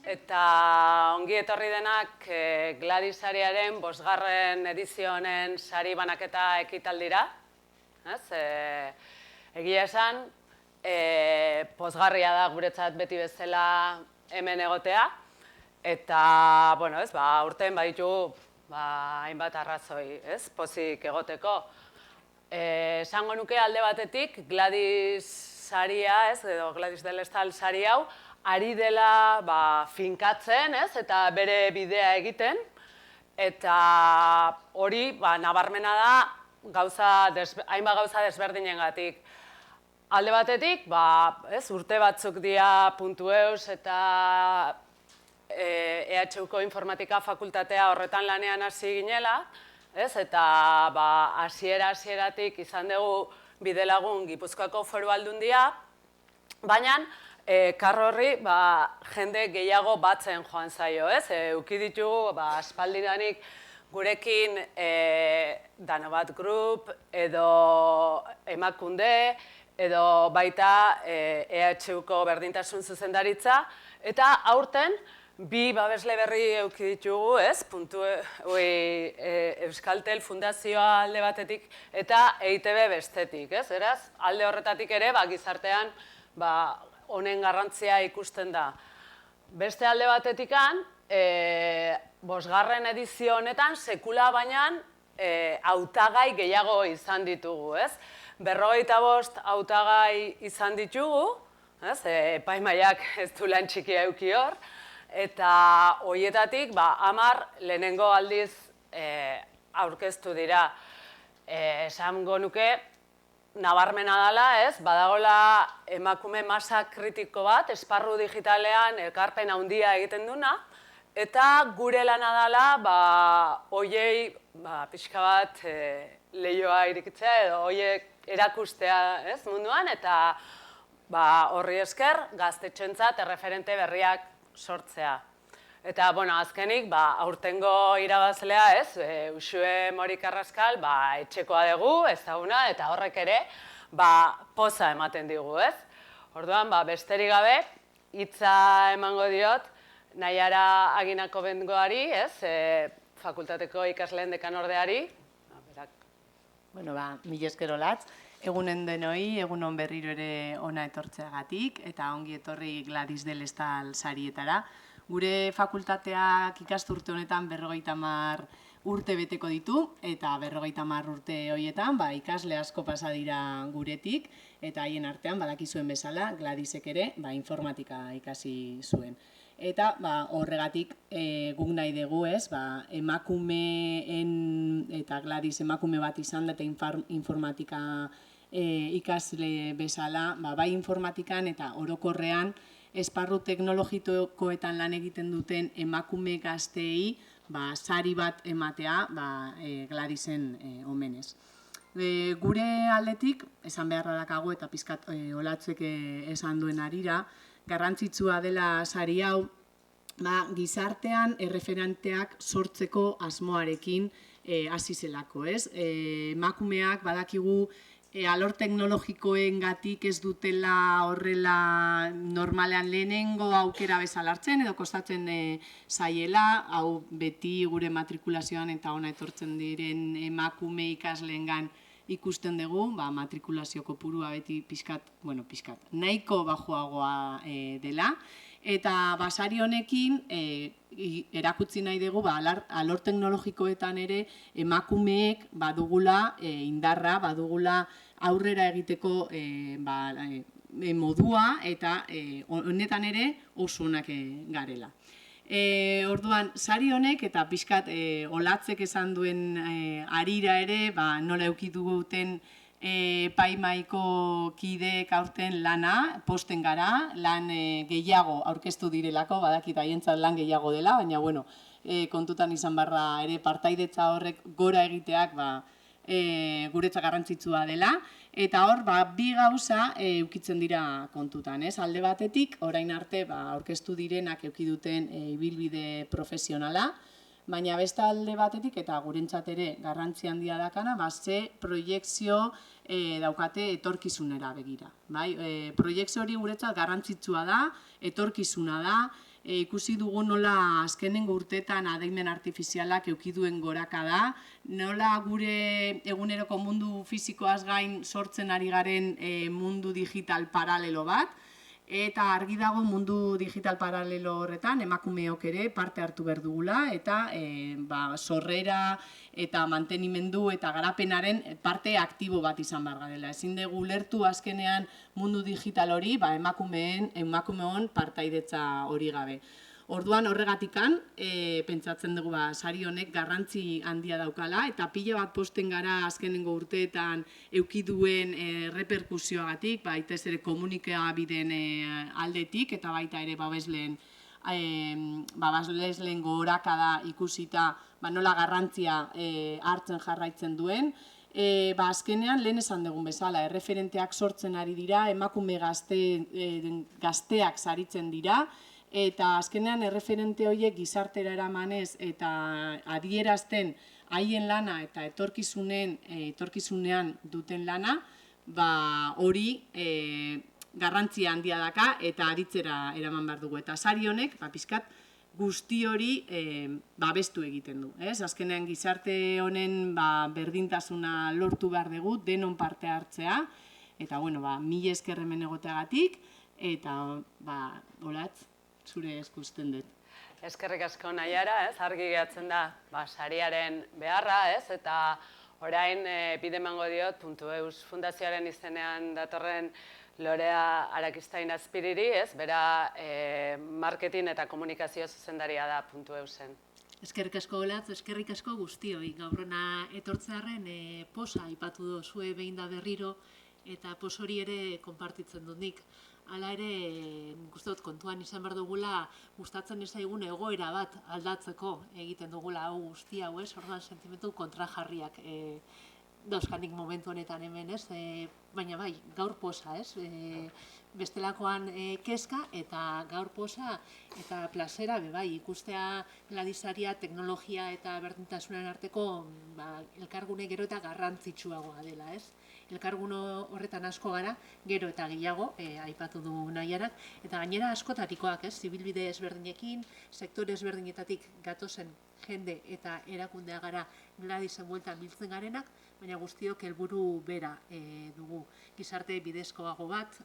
eta ongi etorri denak Gladys sariaren 5. edizio honen sari banaketa ekitaldira. Egia esan, pozgarria da guretzat beti bezala hemen egotea, eta urtean baditugu hainbat arrazoi, pozik egoteko. Esango nuke alde batetik Gladys saria, edo Gladys del Estal sari hau, ari dela finkatzen, eta bere bidea egiten, eta hori nabarmena da hainbat gauza desberdinengatik. Alde batetik, urte batzuk dira .eus eta EHUko informatika fakultatea horretan lanean hasi ginela, eta hasieratik izan dugu bidelagun Gipuzkoako Foru Aldundia, baina karro horri jende gehiago batzen joan zaio, eduki ditugu aspaldiranik gurekin Danobat Group edo Emakunde edo baita EHUko berdintasun zuzendaritza, eta aurten bi babesle berri eduki ditugu, Euskaltel Fundazioa alde batetik eta EITB bestetik, eraz? Alde horretatik ere gizartean honen garrantzia ikusten da. Beste alde batetikan, 5. edizio honetan sekula baina hautagai gehiago izan ditugu, 55 hautagai izan ditugu, epaimahaiak ez du lan txikia eduki hor, eta horietatik 10 lehenengo aldiz aurkeztu dira. Esango nuke, nabarmena dela, badagola emakume masa kritiko bat, esparru digitalean ekarpen handia egiten duna, eta gure lana dela, hoiei pixka bat lehioa irikitzea edo hoiek erakustea munduan, eta horri esker gaztetxoentzat erreferente berriak sortzea. Eta, azkenik, aurtengo irabazlea, Uxue Mori Carrascal, etxekoa dugu, ezaguna, eta horrek ere, poza ematen digu, Orduan, besterik gabe, hitza emango diot, Naiara Aginako bengoari, fakultateko ikasleen dekanordeari. Mila esker olatz. Egunen denoi, egunon berriro ere ona etortzeagatik, eta ongi etorri Gladys del Estal sarietara. Gure fakultateak ikasturte honetan 50 urte beteko ditu, eta 50 urte horietan ikasle asko pasa dira guretik, eta haien artean badakizuen bezala Gladysek ere informatika ikasi zuen. Eta horregatik guk nahi dugu, emakumeen eta Gladys emakume bat izan da eta informatika ikasle bezala, bai informatikan eta orokorrean esparru teknologikoetan lan egiten duten emakume gazteei sari bat ematea Gladysen omenez. Gure aldetik, esan beharra dakago eta pizkat Olatzek esan duen arira, garrantzitsua dela sari hau, gizartean erreferenteak sortzeko asmoarekin hasi zelako, emakumeak badakigu alor teknologikoengatik ez dutela horrela normalean lehenengo aukera bezala hartzen edo kostatzen zaiela, hau beti gure matrikulazioan eta ona etortzen diren emakume ikasleengan ikusten dugu, matrikulazio kopurua beti pixkat, nahiko bajuagoa dela, eta sari honekin erakutsi nahi dugu alor teknologikoetan ere emakumeek badugula indarra, badugula aurrera egiteko modua eta honetan ere oso onak garela. Orduan, sari honek eta pixkat Olatzek esan duen arira ere nola eduki duguten epaimahaiko kideek aurten lana, posten gara, lan gehiago aurkeztu direlako, badakit haientzat lan gehiago dela, baina kontutan izan barra ere partaidetza horrek gora egiteak guretzat garrantzitsua dela, eta hor, bi gauza eukitzen dira kontutan, alde batetik, orain arte aurkeztu direnak euki duten ibilbide profesionala, baina beste alde batetik eta gurentzat ere garrantzi handia dakana, ze proiekzio daukate etorkizunera begira. Proiekzio hori guretzat garrantzitsua da, etorkizuna da, ikusi dugu nola azkenengo urteetan adimen artifizialak eukiduen gorakada, nola gure eguneroko mundu fisikoaz gain sortzen ari garen mundu digital paralelo bat, eta argi dago mundu digital paralelo horretan emakumeok ere parte hartu behar dugula eta sorrera eta mantenimendu eta garapenaren parte aktibo bat izan behar garela. Ezin dugu ulertu azkenean mundu digital hori emakumeon partaidetza hori gabe. Orduan horregatikan, pentsatzen dugu sari honek garrantzi handia daukala eta pila bat posten gara azkenengo urteetan eukiduen reperkusioagatik, baita ez ere komunikabideen aldetik eta baita ere babesleen gorakada ikusita nola garrantzia hartzen jarraitzen duen. Azkenean, lehen esan dugun bezala, erreferenteak sortzen ari dira, emakume gazteak saritzen dira, eta azkenean erreferente horiek gizartera eramanez eta adierazten haien lana eta etorkizunean duten lana, hori garrantzia handia daka eta aditzera eraman behar dugu. Eta sari honek, pixkat, guzti hori babestu egiten du. Azkenean gizarte honen berdintasuna lortu behar dugu, denon parte hartzea, eta mila esker hemen egoteagatik, eta olatz, zure eskusten dut. Eskerrik asko Naiara, argi gehatzen da sariaren beharra, eta orain bide emango diot .eus fundazioaren izenean datorren Lorea Arakistain Azpiriri, bera marketing eta komunikazio zuzendaria da .eusen. Eskerrik asko Olatz, eskerrik asko guztioi. Gaur hona etortzearren posa aipatu duzue behin da berriro eta pos hori ere konpartitzen dut nik. Hala ere, uste dut kontuan izan behar dugula gustatzen ez zaigun egoera bat aldatzeko egiten dugula hau guzti hau, orduan sentimendu kontrajarriak dauzkanik momentu honetan hemen, baina bai, gaur posa, bestelakoan kezka eta gaur posa eta plazera, bai, ikustea gladisaria, teknologia eta berdintasunen arteko elkargune gero eta garrantzitsuagoa dela, elkargun horretan asko gara, gero eta gehiago, aipatu du Naiarak, eta gainera askotarikoak, zibilbide ezberdinekin, sektore ezberdinetatik gatozen jende eta erakundea gara Gladisen bueltan biltzen garenak, baina guztiok helburu bera dugu. Gizarte bidezkoago bat,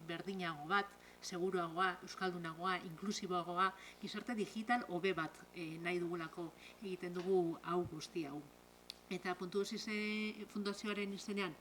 berdinago bat, seguruagoa, euskaldunagoa, inklusiboagoa, gizarte digital hobe bat nahi dugulako egiten dugu hau guzti hau. Eta .eus fundazioaren izenean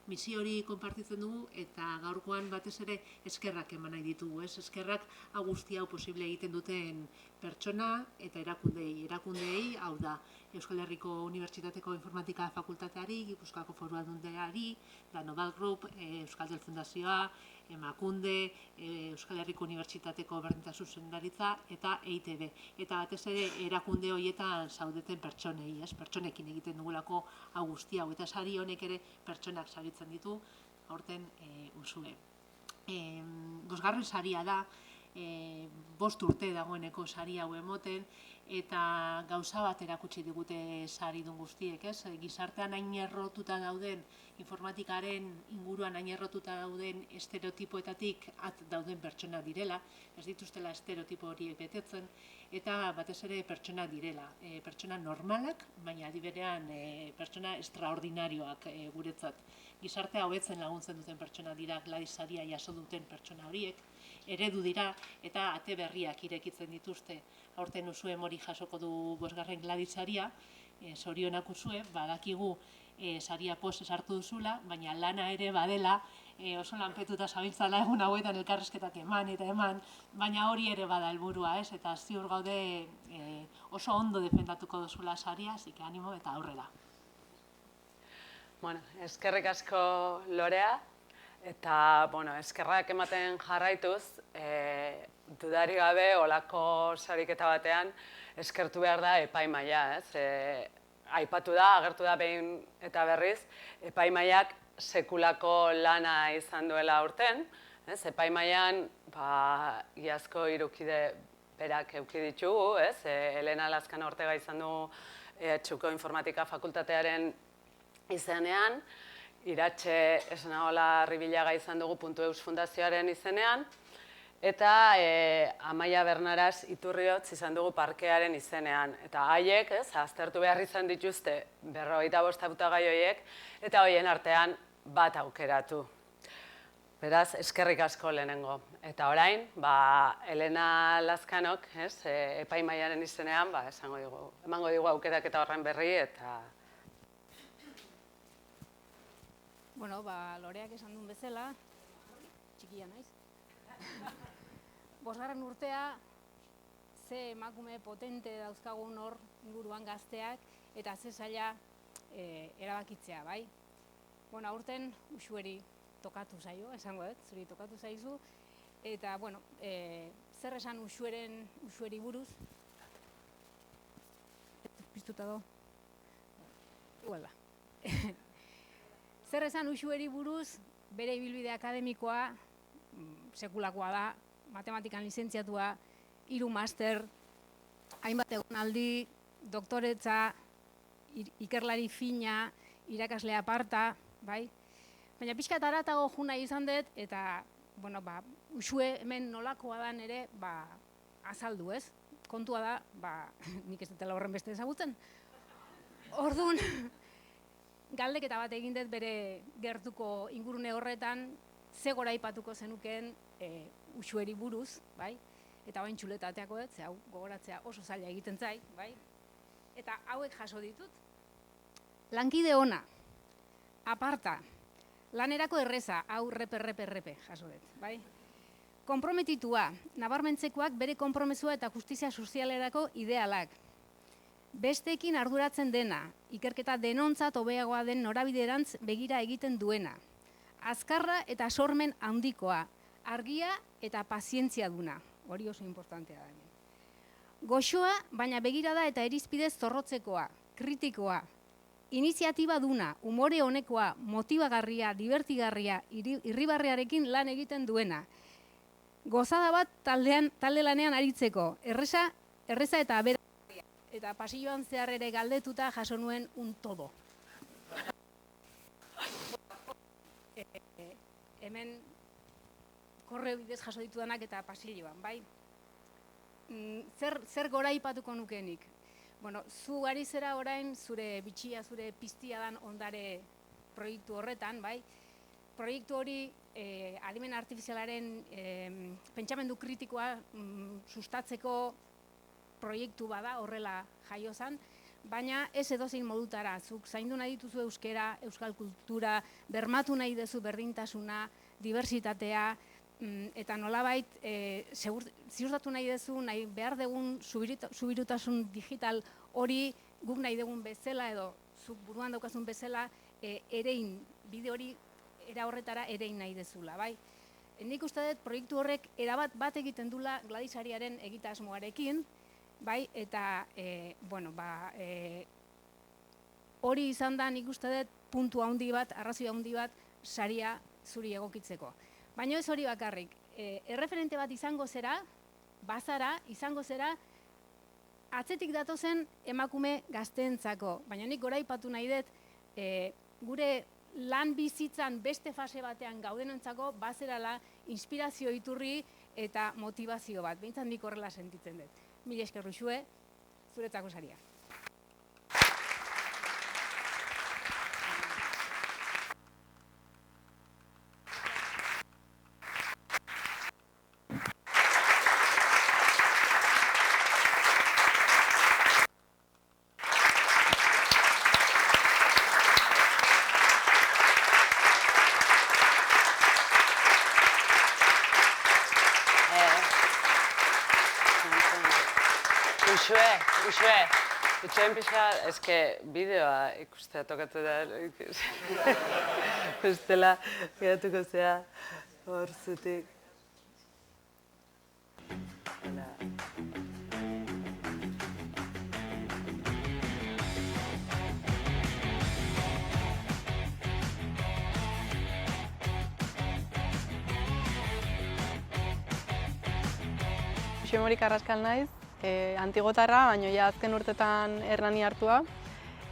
misio hori konpartitzen dugu eta gaurkoan batez ere eskerrak eman nahi ditugu. Eskerrak hau guzti hau posible egiten duten pertsona eta erakundeei, hau da Euskal Herriko Unibertsitateko Informatika Fakultateari, Gipuzkoako Foru Aldundiari, Noval Group, Euskaldel Fundazioa, Emakunde, Euskal Herriko Unibertsitateko Berdintasun Zuzendaritza eta EITB. Eta batez ere erakunde horietan zaudeten pertsonei, pertsonekin egiten dugulako hau guzti hau. Eta sari honek ere pertsonak saritzen ditu, aurten usue. Bosgarren saria da, 5 urte dagoeneko sari hau emoten, eta gauza bat erakutsi digute saridun guztiek, gizartean hain errotuta dauden, informatikaren inguruan hain errotuta dauden estereotipoetatik at dauden pertsona direla, ez dituztela estereotipo horiek betetzen, eta batez ere pertsona direla, pertsona normalak, baina adiberean pertsona extraordinarioak guretzat. Gizartea hobetzen laguntzen duten pertsona dira, gladisaria jaso duten pertsona horiek, eredu dira eta ate berriak irekitzen dituzte. Aurten usue hori jasoko du 5. gladisaria, zorionak usue, badakigu saria pozez hartu duzula, baina lana ere badela, oso lanpetuta zabiltzala egun hauetan elkarrizketak eman eta eman, baina hori ere bada helburua, eta ziur gaude oso ondo defendatuko duzula saria, así que animo eta aurrera. Eskerrik asko Lorea, eta eskerrak ematen jarraituz, dudari gabe olako sariketa batean eskertu behar da epaimaia. Aipatu da, agertu da behin eta berriz, epaimaiak sekulako lana izan duela aurten. Epaimaian iazko 3 kide berak eduki ditugu, Elena Lazkano Ortega izan du EHUko Informatika Fakultatearen izenean, Iratxe Esnaola Ribilaga izan dugu .eus fundazioaren izenean, eta Amaia Bernaras Iturriotz izan dugu parkearen izenean. Eta haiek, aztertu behar izan dituzte 55 hautagai horiek, eta horien artean bat aukeratu. Beraz, eskerrik asko lehenengo. Eta orain, Elena Lazkanok, epaimahaiaren izenean, emango digu aukeraketa horren berri, eta... Bueno, Loreak esan duen bezala, txikia naiz. 5. urtea, ze emakume potente dauzkagun hor inguruan gazteak, eta ze zaila erabakitzea, bai? Bueno, aurten Uxueri tokatu zaio, esango dut, zuri tokatu zaizu, eta, bueno, zer esan Uxueri buruz? Piztuta do? Igual da. Zer esan Uxueri buruz, bere ibilbide akademikoa, sekulakoa da, matematikan lizentziatua, 3 master, hainbat egonaldi, doktoretza, ikerlari fina, irakasle aparta, bai? Baina pixka eta haratago jo nahi izan dut, eta, bueno, Uxue hemen nolakoa dan ere, azaldu, ez? Kontua da, nik ez dutela horren beste ezagutzen. Orduan, galdeketa bat egin dut bere gertuko ingurune horretan, ze goraipatuko zenukeen Uxueri buruz, bai? Eta bain txuleta ateako dut, ze hau gogoratzea oso zaila egiten zait, bai? Eta hauek jaso ditut. Lankide ona, aparta, lanerako erreza, hau repe jaso dut, bai? Konprometitua, nabarmentzekoak bere konpromesua eta justizia sozialerako idealak. Besteekin arduratzen dena, ikerketa denontzat hobeagoa den norabiderantz begira egiten duena. Azkarra eta sormen handikoa, argia eta pazientzia duna, hori oso importantea da. Goxoa, baina begirada eta irizpidez zorrotzekoa, kritikoa, iniziatiba duna, umore honekoa, motibagarria, divertigarria, irribarrearekin lan egiten duena. Gozada bat talde lanean aritzeko, erreza eta aberagarria, eta pasilloan zehar ere galdetuta jaso nuen un todo. Hemen korreo bidez jaso ditudanak eta pasilloan, bai? Zer goraipatuko nukenik? Bueno, zu ari zera orain zure bitxia, zure piztia dan ondare proiektu horretan, bai? Proiektu hori adimen artifizialaren pentsamendu kritikoa sustatzeko proiektu bada, horrela jaio zan, baina ez edozein modutara, zuk zaindu nahi dituzu euskera, euskal kultura, bermatu nahi duzu berdintasuna, diversitatea, eta nolabait ziurtatu nahi duzu, nahi behar dugun subirutasun digital hori guk nahi dugun bezala edo zuk buruan daukazun bezala erein, bide hori era horretara erein nahi dezula, bai? Nik uste dut proiektu horrek erabat bat egiten dula Gladys Ariaren egitasmoarekin, bai, eta, hori izan da nik uste dut puntu handi bat, arrazoi handi bat, saria zuri egokitzeko. Baina ez hori bakarrik, erreferente bat izango zera, izango zera, atzetik datozen emakume gazteentzako. Baina nik goraipatu nahi dut, gure lan bizitzan beste fase batean gaudenentzako, bazerala inspirazio iturri eta motivazio bat. Behintzat nik horrela sentitzen dut. Mila esker Uxue, zuretzako saria. Uxue, itxoen pixka, eske bideoa ikustea tokatu da, bestela geratuko zea hor zutik. Uxue Mori Carrascal naiz, antigotarra, baina ja azken urtetan Hernani hartua.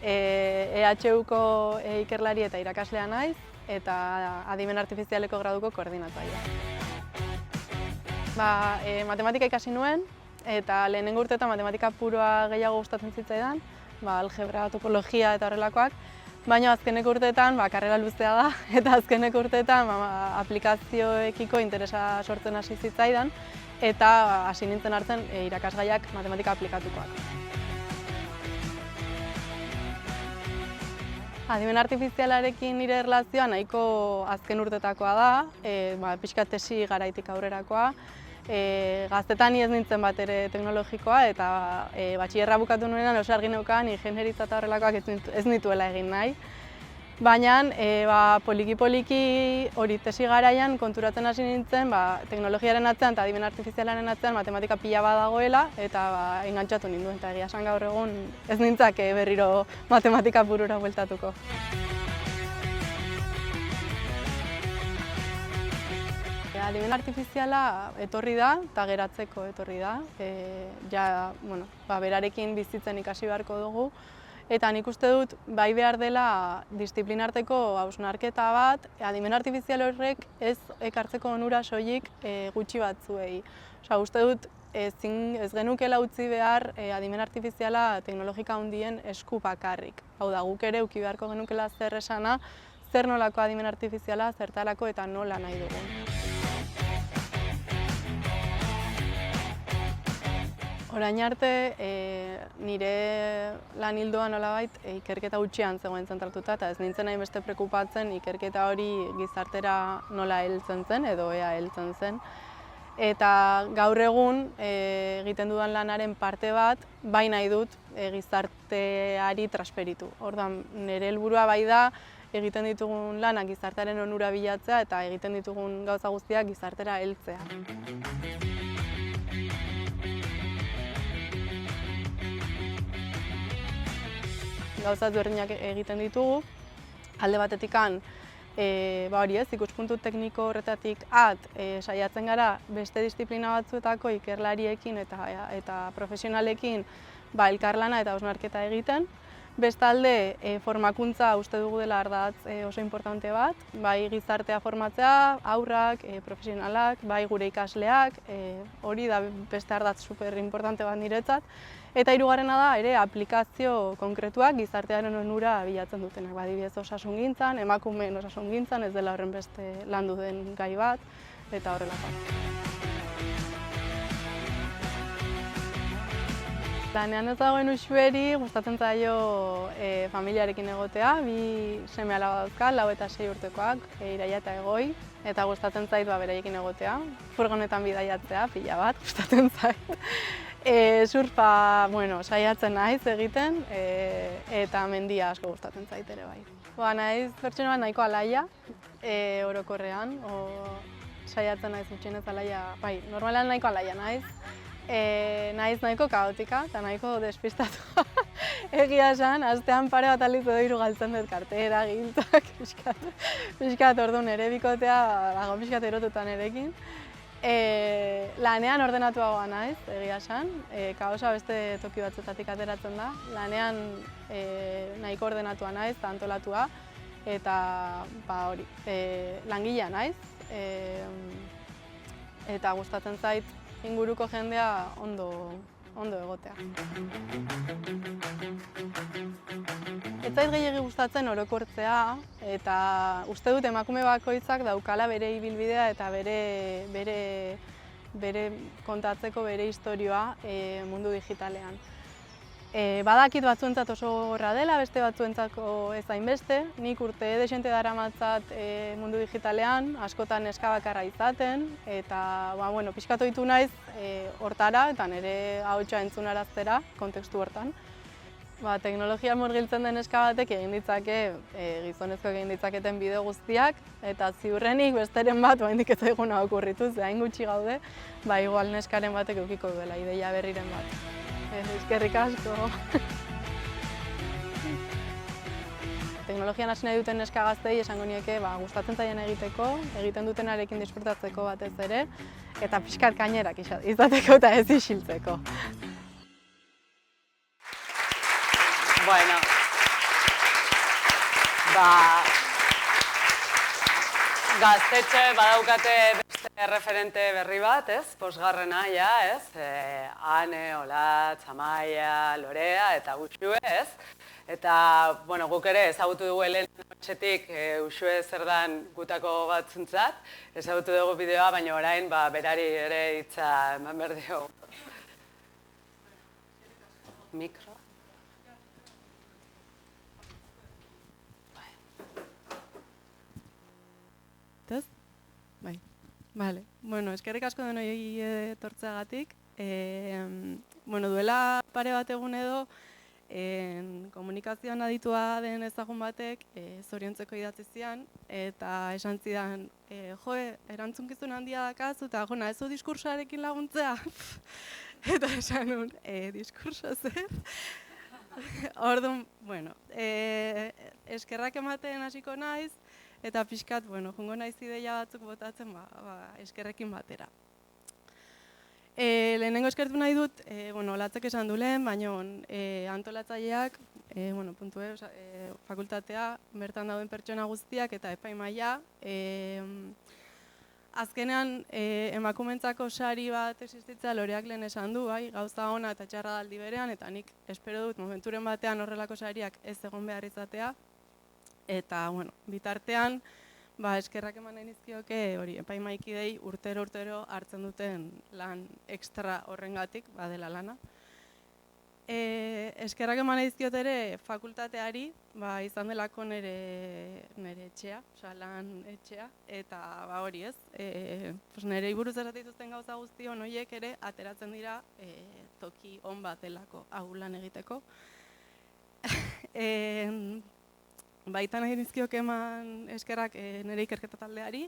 EHUko ikerlari eta irakaslea naiz, eta adimen artifizialeko graduko koordinatzailea. Matematika ikasi nuen, eta lehenengo urteetan matematika puroa gehiago gustatzen zitzaidan, algebra, topologia eta horrelakoak, baina azkeneko urteetan karrera luzea da, eta azkeneko urteetan aplikazioekiko interesa sortzen hasi zitzaidan, eta hasi nintzen hartzen irakasgaiak matematika aplikatukoak. Adimen artifizialarekin nire erlazioa nahiko azken urtetakoa da, pixka tesi garaitik aurrerakoa. Gaztetan ez nintzen bat ere teknologikoa eta batxillerra bukatu nuenean oso argi neukan ingenieritza eta horrelakoak ez nituela egin nahi. Baina poliki-poliki hori tesi garaian konturatzen hasi nintzen teknologiaren atzean eta adimen artifizialaren atzean matematika pila bat dagoela eta engantxatu ninduen eta egia esan gaur egun ez nintzake berriro matematika purura bueltatuko. Adimen artifiziala etorri da eta geratzeko etorri da. Berarekin bizitzen ikasi beharko dugu. Eta nik uste dut, bai behar dela disiplinarteko hausnarketa bat, adimen artifizial horrek ez ekartzeko onura soilik gutxi batzuei. Uste dut, ez genukela utzi behar adimen artifiziala teknologika handien esku bakarrik. Hau da, guk ere uki beharko genukela zer esana, zer nolako adimen artifiziala, zertarako eta nola nahi dugun. Orain arte, nire lan ildoa nolabait ikerketa gutxian zegoen zentratuta eta ez nintzen hainbeste prekupatzen ikerketa hori gizartera nola heltzen zen edo ea heltzen zen. Eta gaur egun egiten dudan lanaren parte bat, bai nahi dut gizarteari transferitu. Orduan, nire helburua bai da egiten ditugun lanak gizartearen onura bilatzea eta egiten ditugun gauza guztiak gizartera heltzea. Gauza ezberdinak egiten ditugu, alde batetikan ikuspuntu tekniko horretatik saiatzen gara beste disiplina batzuetako ikerlariekin eta profesionalekin elkarlana eta hausnarketa egiten. Bestalde, formakuntza uste dugu dela ardatz oso importante bat, bai gizartea formatzea, haurrak, profesionalak, bai gure ikasleak, hori da beste ardatz super importante bat niretzat. Eta hirugarrena da ere aplikazio konkretuak gizartearen onura bilatzen dutenak. Adibidez osasungintzan, emakumeen osasungintzan, ez dela horren beste landu den gai bat, eta horrelakoak. Lanean ez dagoen uxueri gustatzen zaio familiarekin egotea, 2 seme-alaba dauzka, 4 eta 6 urtekoak, Iraia eta Egoi, eta gustatzen zait beraiekin egotea. Furgonetan bidaiatzea, pila bat, gustatzen zait. Surfa, saiatzen naiz egiten, eta mendia asko gustatzen zait ere bai. Naiz pertsona bat nahiko alaia, orokorrean, saiatzen naiz gutxienez alaia, normalean nahiko alaia naiz. Naiz nahiko kaotika eta nahiko despistatu. Egia esan, astean pare bat aldiz edo 3 galtzen dut kartera, giltzak, pixkat orduan ere bikotea, dago pixkat erotuta nerekin. Lanean ordenatuagoa naiz, egia esan, kaosa beste toki batzutatik ateratzen da. Lanean nahiko ordenatua naiz eta antolatua, eta hori, langilea naiz, eta gustatzen zait inguruko jendea ondo egotea. Ez zait gehiegi gustatzen orokortzea, eta uste dut emakume bakoitzak daukala bere ibilbidea eta bere kontatzeko bere istorioa mundu digitalean. Badakit batzuentzat oso gogorra dela, beste batzuentzako ez hainbeste. Nik urte dezente daramatzat mundu digitalean, askotan neska bakarra izaten, eta pixkat ohitu naiz hortara eta nire ahotsa entzunaraztera kontekstu hortan. Teknologia murgiltzen den neska batek egin ditzake, gizonezko egin ditzaketen bideo guztiak, eta ziurrenik besteren bat oraindik ez zaiguna okurritu, ze hain gutxi gaude, igual neskaren batek edukiko duela ideia berriren bat. Eskerrik asko. Teknologian hasi nahi duten neska gazteei esango nieke gustatzen zaien egiteko, egiten dutenarekin disfrutatzeko batez ere, eta pixkat gainerak izateko eta ez isiltzeko. Bueno, gaztetxe badaukate beste referente berri bat, ez? Posgarrena, ja, ez? Ane, Olatz, Amaia, Lorea eta Uxue, ez? Eta, bueno, guk ere ezagutu dugu Elena Etxetik Uxue zer dan gutako batzuntzat, ezagutu dugu bideoa, baina orain berari ere hitza eman behar dio. Mikro. Bai, bale. Bueno, eskerrik asko denoi etortzeagatik. Duela pare bat egun edo, komunikazioan aditua den ezagun batek zoriontzeko idatzi zian, eta esan zidan, erantzunkizun handia dakazu, eta ez du diskursoarekin laguntzea? Eta esan nun, diskurso zer? Orduan, eskerrak ematen hasiko naiz, eta pixkat, jungo naiz ideia batzuk botatzen, eskerrekin batera. Lehenengo eskertu nahi dut, Olatzek esan du lehen, baina antolatzaileak, fakultatea, bertan dauden pertsona guztiak eta epaimaila, azkenean emakumentzako sari bat existitzea Loreak lehen esan du, gauza ona eta txarra aldi berean, eta nik espero dut momenturen batean horrelako sariak ez egon behar izatea. Eta, bitartean, eskerrak eman nahi nizkioke epaimaikidei urtero hartzen duten lan ekstra horrengatik, badela lana. Eskerrak eman nahi nizkiot ere fakultateari, izan delako nire etxea, lan etxea, eta hori ez, nire iburuz eratituzten gauza guztion horiek ere ateratzen dira toki on bat delako hau lan egiteko. Baita nahi nizkiok eman eskerrak nire ikerketa taldeari,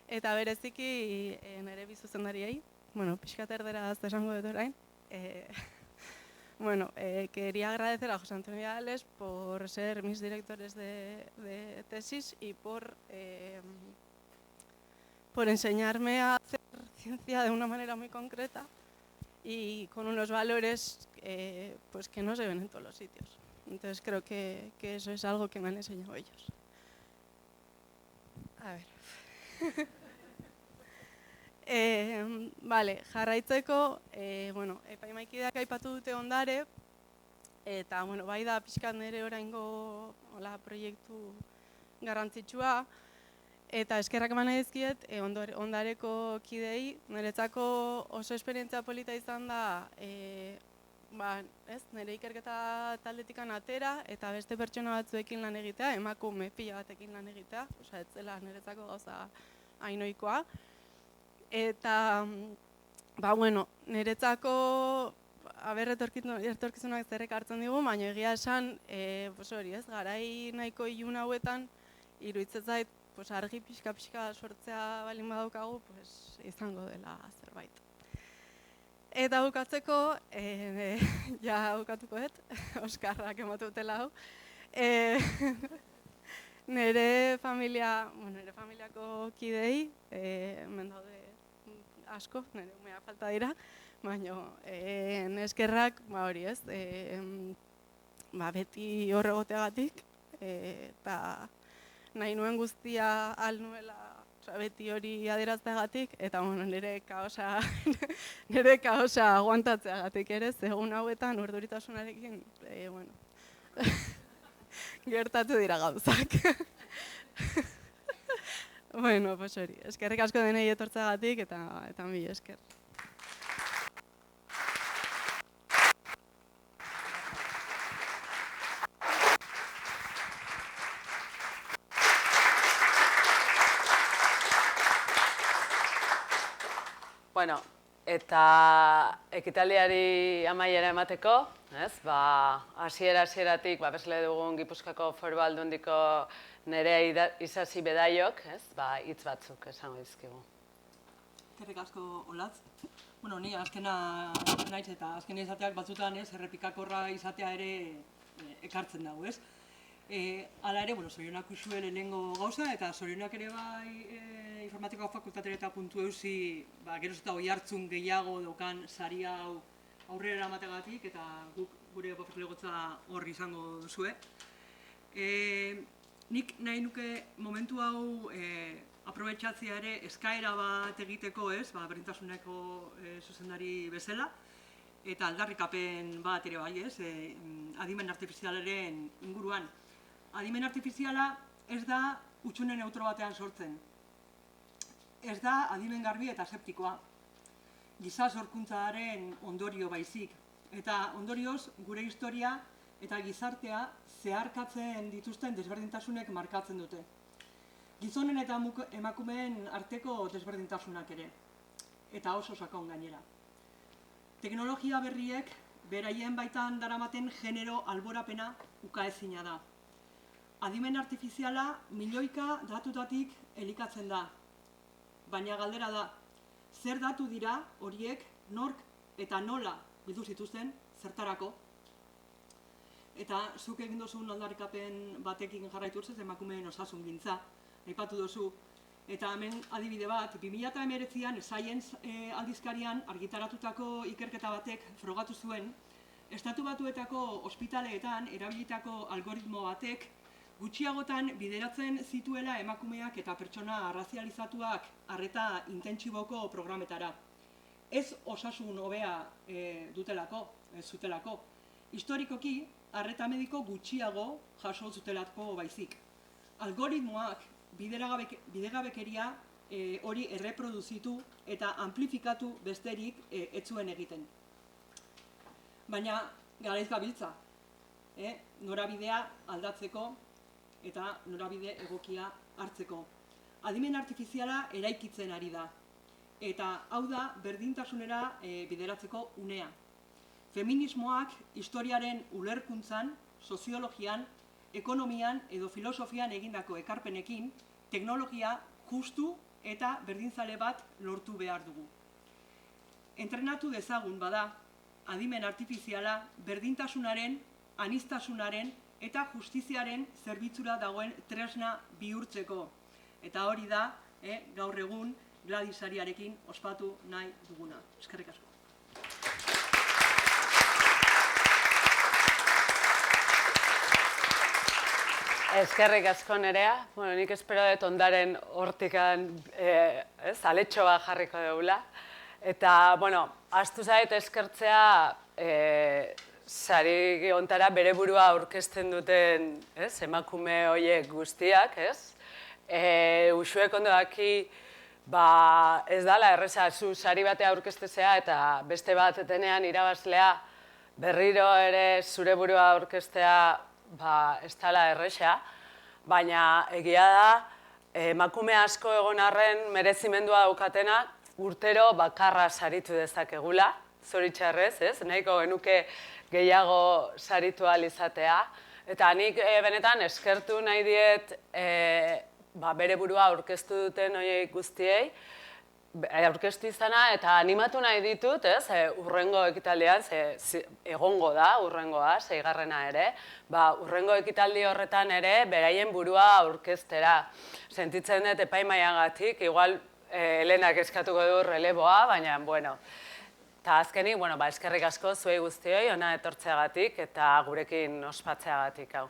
eta bereziki nire bizuzendariei, pixkat erderaz esango dut orain. Quería agradecer a José Antonio Ales por ser mis directores de tesis y por enseñarme a hacer ciencia de una manera muy concreta y con unos valores que no se ven en todos los sitios. Entonces creo que eso es algo que me han enseñado ellos. A ver. Jarraitzeko, epaimaikideak aipatu dute ondare, eta bai da pixkat nire oraingo proiektu garrantzitsua, eta eskerrak eman nahi dizkiet ondareko kidei, niretzako oso esperientzia polita izan da, nire ikerketa taldetikan atera eta beste pertsona batzuekin lan egitea, emakume pila batekin lan egitea, ez zela niretzako gauza hainoikoa. Eta, niretzako etorkizunak zerrek hartzen digu, baina egia esan, garai nahiko ilun hauetan, iruditzen zait, argi pixka sortzea balin badaukagu, izango dela zerbait. Eta bukatzeko, bukatuko dut, Oskarrak ematu dutela hau. Nire familiako kidei, hemen daude asko, nire umea falta dira, baina eskerrak, hori ez, beti horregoteagatik, eta nahi nuen guztia ahal nuela, beti hori adierazteagatik, eta nire kaosa aguantatzeagatik ere, egun hauetan urduritasunarekin, gertatu dira gauzak. Hori, eskerrik asko denei etortzeagatik, eta mi esker. Eta ekitaldiari amaiera emateko, hasieratik babesle dugun Gipuzkoako Foru Aldundiko Nerea Isasi Bedaiok, hitz batzuk esango dizkigu. Eskerrik asko, Olatz. Ni azkena naiz eta azkena izateak batzutan errepikakorra izatea ere ekartzen dago, ez? Hala ere, zorionak usue lehenengo gauza, eta zorionak ere informatikoa fakultatea eta puntu eusi geroz eta oi hartzun gehiago daukan sari hau aurrera eramategatik, eta gure profesoregotza horri izango duzue. Nik nahi nuke momentu hau aprobetxatzea ere eskaera bat egiteko, berdintasuneko zuzendari bezala, eta aldarrikapen bat ere bai, adimen artifizialaren inguruan. Adimen artifiziala ez da hutsune neutro batean sortzen. Ez da adimen garbi eta septikoa. Giza sorkuntzaren ondorio baizik. Eta ondorioz gure historia eta gizartea zeharkatzen dituzten desberdintasunek markatzen dute. Gizonen eta emakumeen arteko desberdintasunak ere. Eta oso sakon gainera. Teknologia berriek beraien baitan daramaten genero alborapena ukaezina da. Adimen artifiziala milioika datutatik elikatzen da. Baina galdera da, zer datu dira horiek nork eta nola bildu zituzten zertarako? Eta zuk egin duzun aldarrikapen batekin jarraitu zez emakumeen osasungintza, aipatu duzu. Eta hemen adibide bat, 2019an Science aldizkarian argitaratutako ikerketa batek frogatu zuen, Estatu Batuetako ospitaleetan erabilitako algoritmo batek gutxiagotan bideratzen zituela emakumeak eta pertsona arrazializatuak arreta intentsiboko programetara. Ez osasun hobea dutelako, ez zutelako. Historikoki, arreta mediko gutxiago jaso zutelako baizik. Algoritmoak bidegabekeria hori erreproduzitu eta amplifikatu besterik ez zuen egiten. Baina garaiz gabiltza, norabidea aldatzeko eta norabide egokia hartzeko. Adimen artifiziala eraikitzen ari da. Eta hau da berdintasunera bideratzeko unea. Feminismoak historiaren ulerkuntzan, soziologian, ekonomian edo filosofian egindako ekarpenekin, teknologia justu eta berdinzale bat lortu behar dugu. Entrenatu dezagun bada, adimen artifiziala berdintasunaren, aniztasunaren eta justiziaren zerbitzura dagoen tresna bihurtzeko. Eta hori da, gaur egun Gladys Ariarekin ospatu nahi duguna. Eskerrik asko. Eskerrik asko Nerea. Nik espero dut ondaren hortikan aletxo bat jarriko dugula. Eta, ahaztu zait eskertzea sari hontara bere burua aurkezten duten emakume horiek guztiak, Uxuek ondo daki ez dala erreza zu sari batea aurkeztezea eta beste bat denean irabazlea berriro ere zure burua aurkeztea ez dala erreza, baina egia da emakume asko egon arren merezimendua daukatenak urtero bakarra saritu dezakegula, zoritxarrez, nahiko genuke gehiago saritu ahal izatea. Eta nik benetan eskertu nahi diet bere burua aurkeztu duten horiek guztiei, aurkeztu izana eta animatu nahi ditut, urrengo ekitaldian, egongo da urrengoa, 6. ere, urrengo ekitaldi horretan ere beraien burua aurkeztera. Sentitzen dut epaimaiagatik, igual Helenak eskatuko du releboa, baina, eta azkenik, eskerrik asko zuei guztioi, hona etortzeagatik eta gurekin ospatzeagatik, hau.